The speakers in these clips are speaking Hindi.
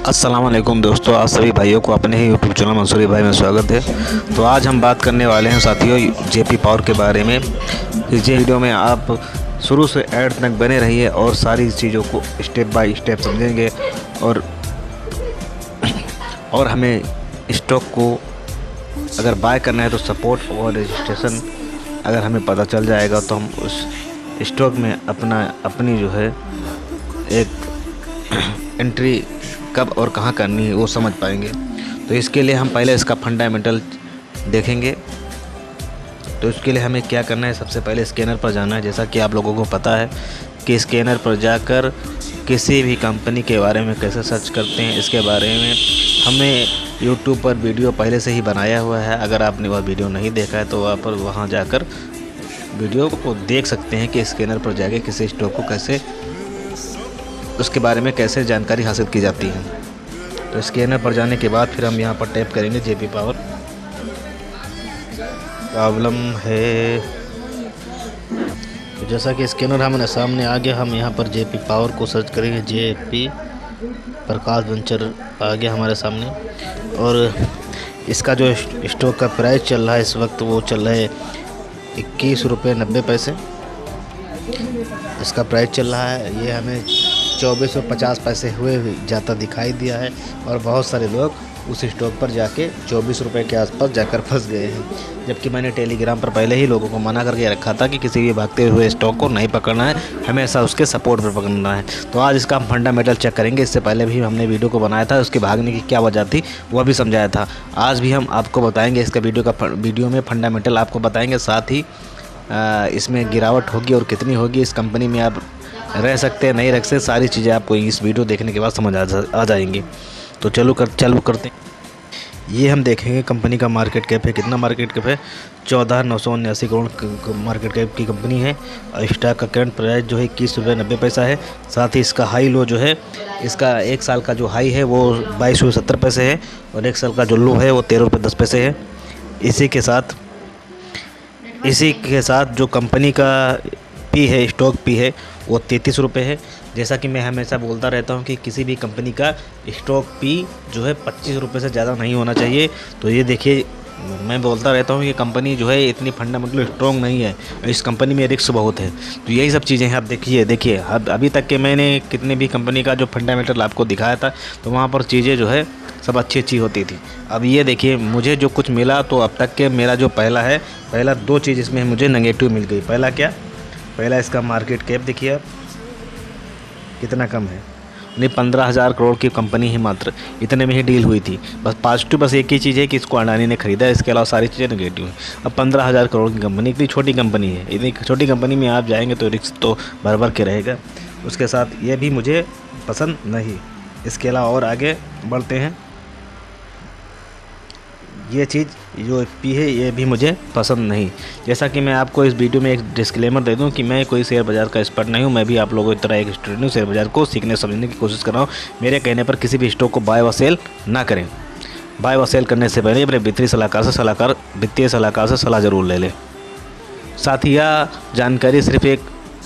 अस्सलाम वालेकुम दोस्तों, आप सभी भाइयों को अपने ही यूट्यूब चैनल मंसूरी भाई में स्वागत है। तो आज हम बात करने वाले हैं साथियों जेपी पावर के बारे में। इस वीडियो में आप शुरू से एंड तक बने रहिए और सारी चीज़ों को स्टेप बाय स्टेप समझेंगे और हमें स्टॉक को अगर बाय करना है तो सपोर्ट और रजिस्ट्रेशन अगर हमें पता चल जाएगा तो हम उस स्टॉक में अपनी जो है एक एंट्री कब और कहाँ करनी है वो समझ पाएंगे। तो इसके लिए हम पहले इसका फंडामेंटल देखेंगे। तो इसके लिए हमें क्या करना है, सबसे पहले स्कैनर पर जाना है। जैसा कि आप लोगों को पता है कि स्कैनर पर जाकर किसी भी कंपनी के बारे में कैसे सर्च करते हैं, इसके बारे में हमने यूट्यूब पर वीडियो पहले से ही बनाया हुआ है। अगर आपने वह वीडियो नहीं देखा है तो वहाँ जाकर वीडियो को देख सकते हैं कि स्कैनर पर जाके किसी स्टॉक को कैसे उसके बारे में कैसे जानकारी हासिल की जाती है। तो स्कैनर पर जाने के बाद फिर हम यहाँ पर टैप करेंगे जेपी पावर। प्रॉब्लम है तो जैसा कि स्कैनर हमारे सामने आ गया, हम यहाँ पर जेपी पावर को सर्च करेंगे। जेपी प्रकाश वेंचर आ गया हमारे सामने और इसका जो स्टॉक का प्राइस चल रहा है इस वक्त वो चल रहा है 21 रुपये 90 पैसे इसका प्राइस चल रहा है। ये हमें 2450 पैसे हुए जाता दिखाई दिया है और बहुत सारे लोग उस स्टॉक पर जाके 24 रुपये के आसपास जाकर फंस गए हैं। जबकि मैंने टेलीग्राम पर पहले ही लोगों को मना करके रखा था कि किसी भी भागते हुए स्टॉक को नहीं पकड़ना है, हमेशा उसके सपोर्ट पर पकड़ना है। तो आज इसका हम फंडामेंटल चेक करेंगे। इससे पहले भी हमने वीडियो को बनाया था, उसके भागने की क्या वजह थी वह भी समझाया था। आज भी हम आपको बताएंगे इसका वीडियो में फंडामेंटल आपको बताएंगे। साथ ही इसमें गिरावट होगी और कितनी होगी, इस कंपनी में आप रह सकते हैं नहीं रख सकते, सारी चीज़ें आपको इस वीडियो देखने के बाद समझ आ जाएंगी। तो चालू करते हैं। ये हम देखेंगे कंपनी का मार्केट कैप है, कितना मार्केट कैप है 14,979 करोड़ मार्केट कैप की कंपनी है। स्टॉक का करंट प्राइस जो है 21 रुपये 90 पैसा है। साथ ही इसका हाई लो जो है, इसका एक साल का जो हाई है वो 22 रुपये 70 पैसे है और एक साल का जो लो है वो 13 रुपये 10 पैसे है। इसी के साथ जो कंपनी का पी है, स्टॉक पी है वो 33 रुपये है। जैसा कि मैं हमेशा बोलता रहता हूँ कि किसी भी कंपनी का स्टॉक पी जो है 25 रुपये से ज़्यादा नहीं होना चाहिए। तो ये देखिए, मैं बोलता रहता हूँ कि कंपनी जो है इतनी फंडामेंटल स्ट्रॉन्ग नहीं है, इस कंपनी में रिस्क बहुत है। तो यही सब चीज़ें हैं। आप देखिए अभी तक के मैंने कितने भी कंपनी का जो फंडामेंटल आपको दिखाया था तो वहाँ पर चीज़ें जो है सब अच्छी होती थी। अब ये देखिए मुझे जो कुछ मिला, तो अब तक के मेरा जो पहला 2 चीज़ इसमें मुझे नेगेटिव मिल गई। पहला इसका मार्केट कैप देखिए आप कितना कम है, नहीं 15,000 करोड़ की कंपनी ही मात्र इतने में ही डील हुई थी। बस पॉजिटिव बस एक ही चीज़ है कि इसको अडानी ने खरीदा, इसके अलावा सारी चीज़ें नेगेटिव हैं। अब 15,000 करोड़ की कंपनी, इतनी छोटी कंपनी है, इतनी छोटी कंपनी में आप जाएंगे तो रिस्क तो भर के रहेगा। उसके साथ ये भी मुझे पसंद नहीं। इसके अलावा और आगे बढ़ते हैं। ये चीज़ जो पी है ये भी मुझे पसंद नहीं। जैसा कि मैं आपको इस वीडियो में एक डिस्क्लेमर दे दूं कि मैं कोई शेयर बाज़ार का एक्सपर्ट नहीं हूं, मैं भी आप लोगों की तरह एक स्टूडेंट हूं, शेयर बाज़ार को सीखने समझने की कोशिश कर रहा हूं। मेरे कहने पर किसी भी स्टॉक को बाय व सेल ना करें। बाय व सेल करने से पहले अपने वित्तीय सलाहकार से सलाह ज़रूर ले लें। साथ ही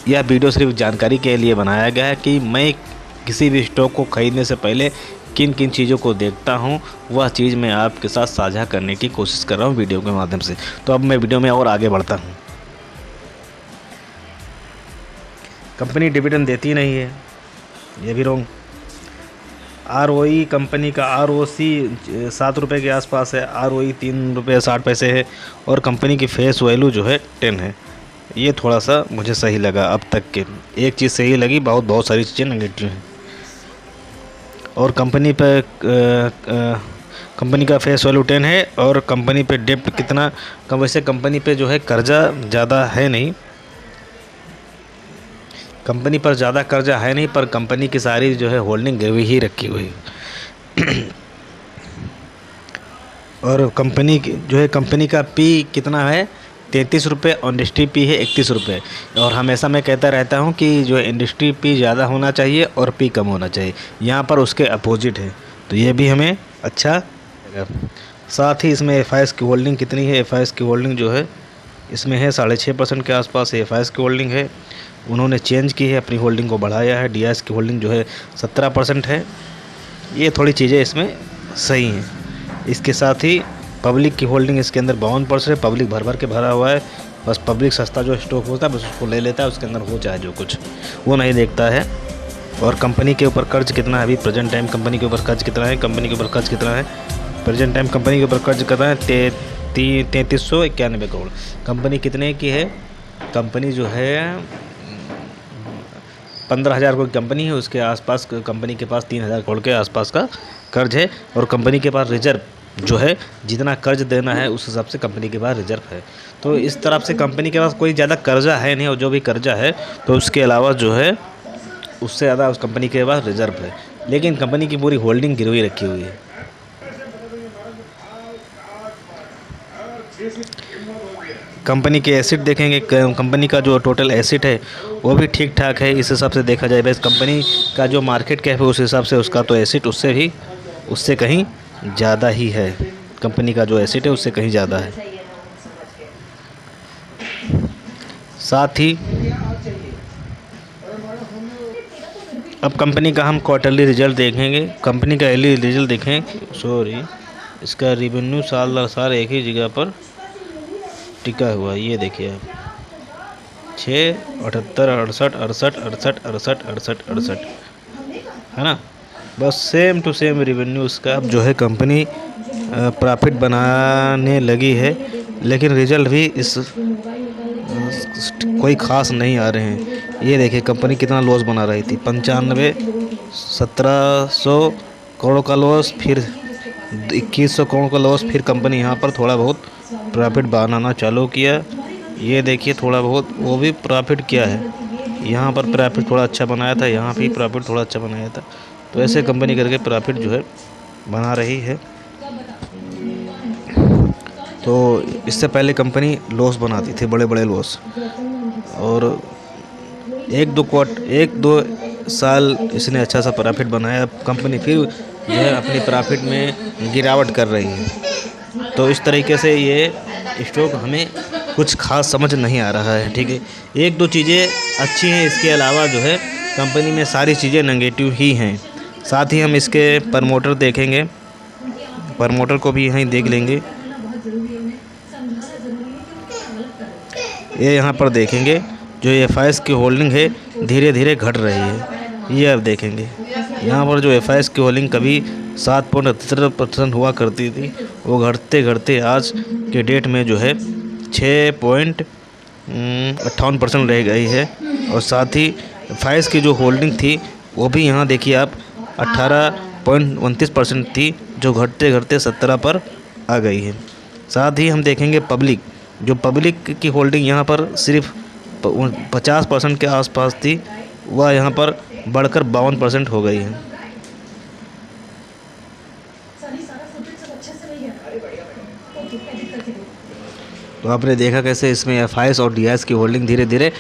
यह वीडियो सिर्फ जानकारी के लिए बनाया गया है कि मैं किसी भी स्टॉक को ख़रीदने से पहले किन चीज़ों को देखता हूं, वह चीज़ मैं आपके साथ साझा करने की कोशिश कर रहा हूं वीडियो के माध्यम से। तो अब मैं वीडियो में और आगे बढ़ता हूं। कंपनी डिविडेंड देती नहीं है, ये भी रॉन्ग। ROE कंपनी का ROC 7 रुपये के आसपास है, ROE 3 रुपये 60 पैसे है और कंपनी की फेस वैल्यू जो है 10 है। ये थोड़ा सा मुझे सही लगा। अब तक के एक चीज़ सही लगी, बहुत सारी चीज़ें नेगेटिव हैं। और कंपनी का फेस वैल्यू 10 है और कंपनी पे डेप्ट कितना कम, वैसे कंपनी पे जो है कर्जा ज़्यादा है नहीं, कंपनी पर ज़्यादा कर्जा है नहीं, पर कंपनी की सारी जो है होल्डिंग गिरवी ही रखी हुई और कंपनी का पी कितना है 33 रुपये और इंडस्ट्री पी है 31 रुपये। और हमेशा मैं कहता रहता हूं कि जो इंडस्ट्री पी ज़्यादा होना चाहिए और पी कम होना चाहिए, यहाँ पर उसके अपोजिट है। तो ये भी हमें अच्छा लगा। साथ ही इसमें FIS की होल्डिंग कितनी है, FIS की होल्डिंग जो है इसमें है 6.5% के आसपास FIS की होल्डिंग है। उन्होंने चेंज की है, अपनी होल्डिंग को बढ़ाया है। DIS की होल्डिंग जो है 17% है। ये थोड़ी चीज़ें इसमें सही हैं। इसके साथ ही पब्लिक की होल्डिंग इसके अंदर 52% है। पब्लिक भर भर के भरा हुआ है। बस पब्लिक सस्ता जो स्टॉक होता है बस उसको ले लेता है, उसके अंदर हो चाहे जो कुछ, वो नहीं देखता है। और कंपनी के ऊपर कर्ज कितना है अभी प्रेजेंट टाइम, कंपनी के ऊपर कर्ज कितना है, कंपनी के ऊपर कर्ज कितना है प्रेजेंट टाइम, कंपनी के ऊपर कर्ज कितना है 3391 करोड़। कंपनी कितने की है? कंपनी जो है 15,000 करोड़ कंपनी है, उसके आसपास कंपनी के पास 3,000 करोड़ के आसपास का कर्ज है। और कंपनी के पास रिजर्व जो है, जितना कर्ज देना है उस हिसाब से कंपनी के पास रिजर्व है। तो इस तरफ से कंपनी के पास कोई ज़्यादा कर्जा है नहीं, और जो भी कर्जा है तो उसके अलावा जो है उससे ज़्यादा उस कंपनी के पास रिजर्व है। लेकिन कंपनी की पूरी होल्डिंग गिरवी रखी हुई है। कंपनी के एसेट देखेंगे, कंपनी का जो टोटल एसेट है वो भी ठीक ठाक है। इस हिसाब से देखा जाए बस कंपनी का जो मार्केट कैप है उस हिसाब से उसका तो एसेट उससे कहीं ज़्यादा ही है। कंपनी का जो एसेट है उससे कहीं ज़्यादा है। साथ ही अब कंपनी का हम क्वार्टरली रिजल्ट देखेंगे। कंपनी का ईयरली रिजल्ट देखें, इसका रेवेन्यू साल दर साल एक ही जगह पर टिका हुआ। ये देखिए आप 6, 78, 68 है ना, बस सेम टू सेम रेवेन्यू उसका अब जो है कंपनी प्रॉफिट बनाने लगी है। लेकिन रिजल्ट भी इस कोई ख़ास नहीं आ रहे हैं। ये देखिए कंपनी कितना लॉस बना रही थी, 1700 करोड़ का लॉस, फिर 2100 करोड़ का लॉस, फिर कंपनी यहाँ पर थोड़ा बहुत प्रॉफिट बनाना चालू किया। ये देखिए थोड़ा बहुत वो भी प्रॉफिट किया है। यहाँ पर प्रॉफिट थोड़ा अच्छा बनाया था, यहाँ भी प्रॉफिट थोड़ा अच्छा बनाया था। तो ऐसे कंपनी करके प्रॉफिट जो है बना रही है। तो इससे पहले कंपनी लॉस बनाती थी, बड़े बड़े लॉस, और एक दो साल इसने अच्छा सा प्रॉफिट बनाया। कंपनी फिर जो है अपनी प्रॉफिट में गिरावट कर रही है। तो इस तरीके से ये स्टॉक हमें कुछ खास समझ नहीं आ रहा है। ठीक है, एक दो चीज़ें अच्छी हैं, इसके अलावा जो है कंपनी में सारी चीज़ें नेगेटिव ही हैं। साथ ही हम इसके प्रमोटर देखेंगे, प्रमोटर को भी यहीं देख लेंगे। ये यहाँ पर देखेंगे जो एफआईएस की होल्डिंग है धीरे धीरे घट रही है। ये आप देखेंगे यहाँ पर जो एफआईएस की होल्डिंग कभी 7.78% हुआ करती थी, वो घटते घटते आज के डेट में जो है 6.58% रह गई है। और साथ ही एफआईएस की जो होल्डिंग थी वो भी यहाँ देखिए आप 18.29% थी, जो घटते घटते 17 पर आ गई है। साथ ही हम देखेंगे पब्लिक की होल्डिंग यहाँ पर सिर्फ 50% के आसपास थी, वह यहाँ पर बढ़कर 52% हो गई है। तो आपने देखा कैसे इसमें एफआईएस और डीआईएस की होल्डिंग धीरे धीरे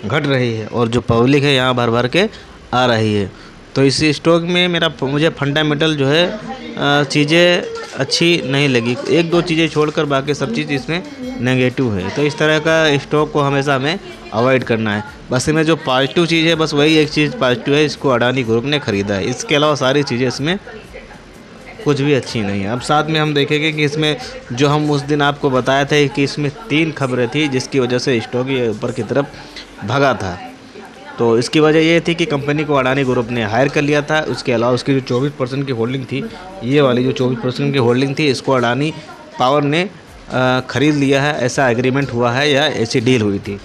घट रही है, और जो पब्लिक है यहाँ भर भर के आ रही है। तो इस स्टॉक में मुझे फंडामेंटल जो है चीज़ें अच्छी नहीं लगी। एक दो चीज़ें छोड़कर बाकी सब चीज़ इसमें नेगेटिव है। तो इस तरह का स्टॉक को हमेशा हमें अवॉइड करना है। बस इसमें जो पॉजिटिव चीज़ है, बस वही एक चीज़ पॉजिटिव है, इसको अडानी ग्रुप ने ख़रीदा है। इसके अलावा सारी चीज़ें इसमें कुछ भी अच्छी नहीं है। अब साथ में हम देखेंगे कि इसमें जो हम उस दिन आपको बताया था कि इसमें 3 खबरें थी जिसकी वजह से स्टॉक ये ऊपर की तरफ भागा था। तो इसकी वजह ये थी कि कंपनी को अडानी ग्रुप ने हायर कर लिया था। उसके अलावा उसकी जो 24% की होल्डिंग थी, ये वाली जो 24% की होल्डिंग थी, इसको अडानी पावर ने ख़रीद लिया है, ऐसा एग्रीमेंट हुआ है या ऐसी डील हुई थी।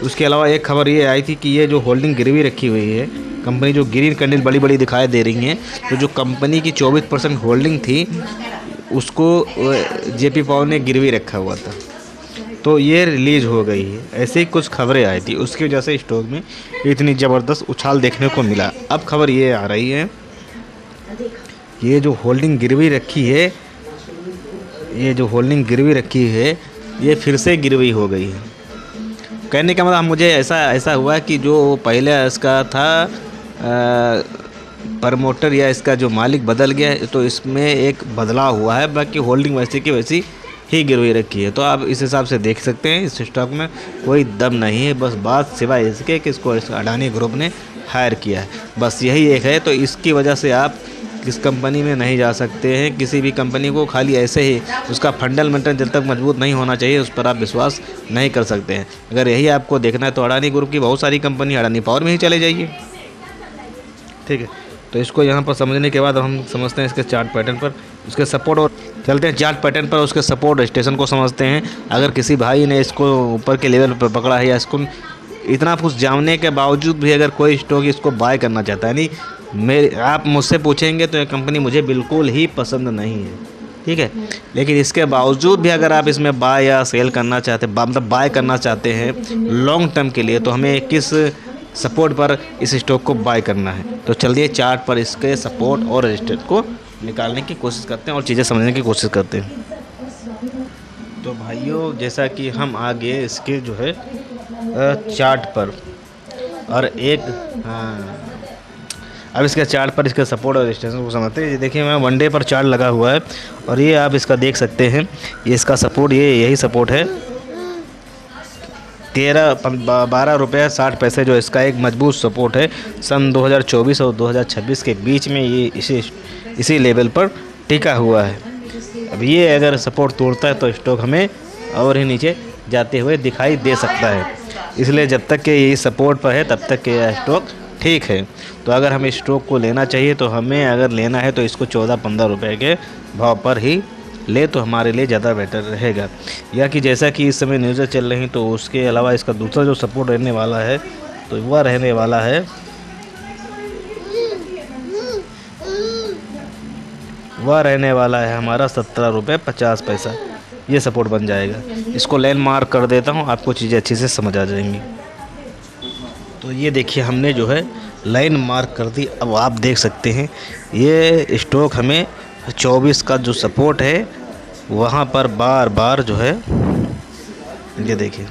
उसके अलावा एक खबर ये आई थी कि ये जो होल्डिंग गिरवी रखी हुई है, कंपनी जो ग्रीन कैंडल बड़ी बड़ी दिखाई दे रही हैं, तो जो कंपनी की 24% होल्डिंग थी उसको जेपी पावर ने गिरवी रखा हुआ था। तो ये रिलीज़ हो गई है, ऐसे ही कुछ खबरें आई थी, उसकी वजह से स्टॉक में इतनी ज़बरदस्त उछाल देखने को मिला। अब खबर ये आ रही है, ये जो होल्डिंग गिरवी रखी है, ये फिर से गिरवी हो गई है। कहने का मतलब मुझे ऐसा हुआ कि जो पहले इसका था प्रमोटर या इसका जो मालिक बदल गया है, तो इसमें एक बदलाव हुआ है, बाकी होल्डिंग वैसी की वैसी ही गिरवी रखी है। तो आप इस हिसाब से देख सकते हैं इस स्टॉक में कोई दम नहीं है, बस बात सिवाय इसके कि इसको अडानी ग्रुप ने हायर किया है, बस यही एक है। तो इसकी वजह से आप किस कंपनी में नहीं जा सकते हैं। किसी भी कंपनी को खाली ऐसे ही उसका फंडामेंटल जब तक मजबूत नहीं होना चाहिए उस पर आप विश्वास नहीं कर सकते हैं। अगर यही आपको देखना है तो अडानी ग्रुप की बहुत सारी कंपनी, अडानी पावर में ही चले जाइए, ठीक है। तो इसको यहाँ पर समझने के बाद हम समझते हैं इसके चार्ट पैटर्न पर उसके सपोर्ट, और चलते हैं चार्ट पैटर्न पर उसके सपोर्ट स्टेशन को समझते हैं। अगर किसी भाई ने इसको ऊपर के लेवल पर पकड़ा है या इसको इतना कुछ जानने के बावजूद भी अगर कोई स्टॉक इसको बाय करना चाहता है, नहीं आप मुझसे पूछेंगे तो ये कंपनी मुझे बिल्कुल ही पसंद नहीं है, ठीक है। लेकिन इसके बावजूद भी अगर आप इसमें बाय या सेल करना चाहते हैं, मतलब बाय करना चाहते हैं लॉन्ग टर्म के लिए, तो हमें किस सपोर्ट पर इस स्टॉक को बाय करना है। तो चलिए चार्ट पर इसके सपोर्ट और रेजिस्टेंस को निकालने की कोशिश करते हैं और चीज़ें समझने की कोशिश करते हैं। तो भाइयों जैसा कि हम आगे इसके जो है चार्ट पर और एक अब इसके चार्ट पर इसके सपोर्ट और रेजिस्टेंस को समझते हैं। ये देखिए मैं वन डे पर चार्ट लगा हुआ है और ये आप इसका देख सकते हैं, ये इसका सपोर्ट, ये यही सपोर्ट है 12 रुपये 60 पैसे, जो इसका एक मजबूत सपोर्ट है। सन 2024 और 2026 के बीच में ये इसी लेवल पर टिका हुआ है। अब ये अगर सपोर्ट तोड़ता है तो स्टॉक हमें और ही नीचे जाते हुए दिखाई दे सकता है। इसलिए जब तक कि ये सपोर्ट पर है तब तक के यह स्टॉक ठीक है। तो अगर हमें स्टॉक को लेना चाहिए तो हमें अगर लेना है तो इसको 14-15 रुपये के भाव पर ही ले तो हमारे लिए ज़्यादा बेटर रहेगा। या कि जैसा कि इस समय न्यूज़ें चल रही तो उसके अलावा इसका दूसरा जो सपोर्ट रहने वाला है तो वह रहने वाला है हमारा 17 रुपये 50 पैसा। ये सपोर्ट बन जाएगा। इसको लैंडमार्क कर देता हूँ, आपको चीज़ें अच्छे से समझ आ जाएंगी। तो ये देखिए हमने जो है लाइन मार्क कर दी। अब आप देख सकते हैं ये स्टॉक हमें 24 का जो सपोर्ट है वहाँ पर बार बार जो है, ये देखिए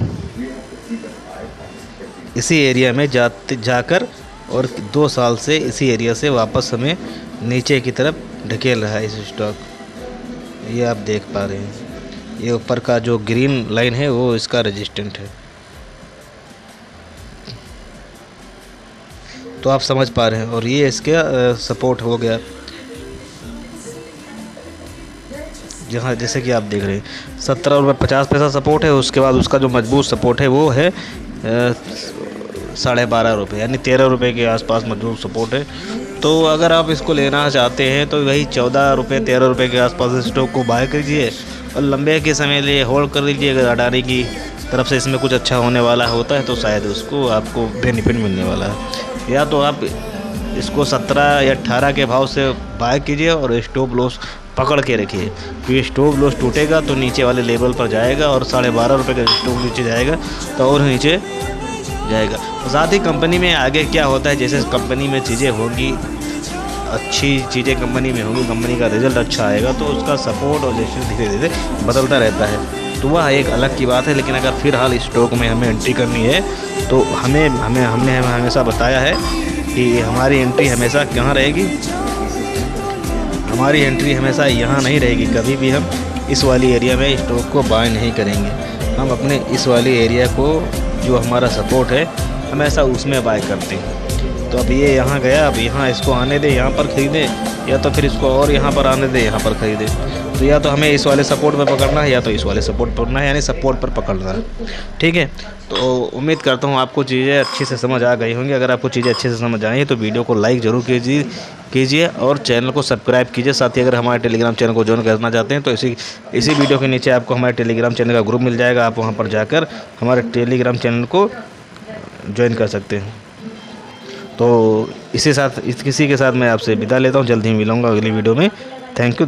इसी एरिया में जाकर और 2 साल से इसी एरिया से वापस हमें नीचे की तरफ ढकेल रहा है इस स्टॉक। ये आप देख पा रहे हैं, ये ऊपर का जो ग्रीन लाइन है वो इसका रेजिस्टेंट है। तो आप समझ पा रहे हैं, और ये इसके सपोर्ट हो गया जहाँ जैसे कि आप देख रहे हैं 17 रुपये 50 पैसा सपोर्ट है। उसके बाद उसका जो मजबूत सपोर्ट है वो है 12.5 रुपये, यानी 13 रुपये के आसपास मजबूत सपोर्ट है। तो अगर आप इसको लेना चाहते हैं तो वही 14 रुपये 13 रुपये के आसपास स्टॉक को बाय कीजिए और लंबे के समय लिए होल्ड कर लीजिए। अगर अडानी की तरफ से इसमें कुछ अच्छा होने वाला होता है तो शायद उसको आपको बेनिफिट मिलने वाला है। या तो आप इसको 17 या 18 के भाव से बाय कीजिए और स्टॉप लॉस पकड़ के रखिए, क्योंकि स्टॉप लॉस टूटेगा तो नीचे वाले लेवल पर जाएगा और 12.5 रुपये का स्टॉक नीचे जाएगा तो और नीचे जाएगा। साथ ही कंपनी में आगे क्या होता है, जैसे कंपनी में चीज़ें होंगी, अच्छी चीज़ें कंपनी में होंगी, कंपनी का रिजल्ट अच्छा आएगा तो उसका सपोर्ट और रेजिस्टेंस धीरे धीरे बदलता रहता है। तो वह एक अलग की बात है। लेकिन अगर फिलहाल स्टॉक में हमें एंट्री करनी है तो हमने हमेशा बताया है कि हमारी एंट्री हमेशा कहाँ रहेगी, हमारी एंट्री हमेशा यहाँ नहीं रहेगी। कभी भी हम इस वाली एरिया में स्टॉक को बाय नहीं करेंगे। हम अपने इस वाली एरिया को जो हमारा सपोर्ट है हमेशा उसमें बाय करते हैं। तो अब ये यहाँ गया, अब यहाँ इसको आने दे, यहाँ पर ख़रीदे, या तो फिर इसको और यहाँ पर आने दे, यहाँ पर ख़रीदे। तो या तो हमें इस वाले सपोर्ट पर पकड़ना है या तो इस वाले सपोर्ट पर पकड़ना है, यानी सपोर्ट पर पकड़ना है, ठीक है। तो उम्मीद करता हूँ आपको चीज़ें अच्छे से समझ आ गई होंगी। अगर आपको चीज़ें अच्छे से समझ आई तो वीडियो को लाइक ज़रूर कीजिए और चैनल को सब्सक्राइब कीजिए। साथ ही अगर हमारे टेलीग्राम चैनल को ज्वाइन करना चाहते हैं तो इसी वीडियो के नीचे आपको हमारे टेलीग्राम चैनल का ग्रुप मिल जाएगा। आप वहाँ पर जाकर हमारे टेलीग्राम चैनल को ज्वाइन कर सकते हैं। तो इसी के साथ मैं आपसे विदा लेता हूँ। जल्द ही मिलूँगा अगली वीडियो में। Thank you.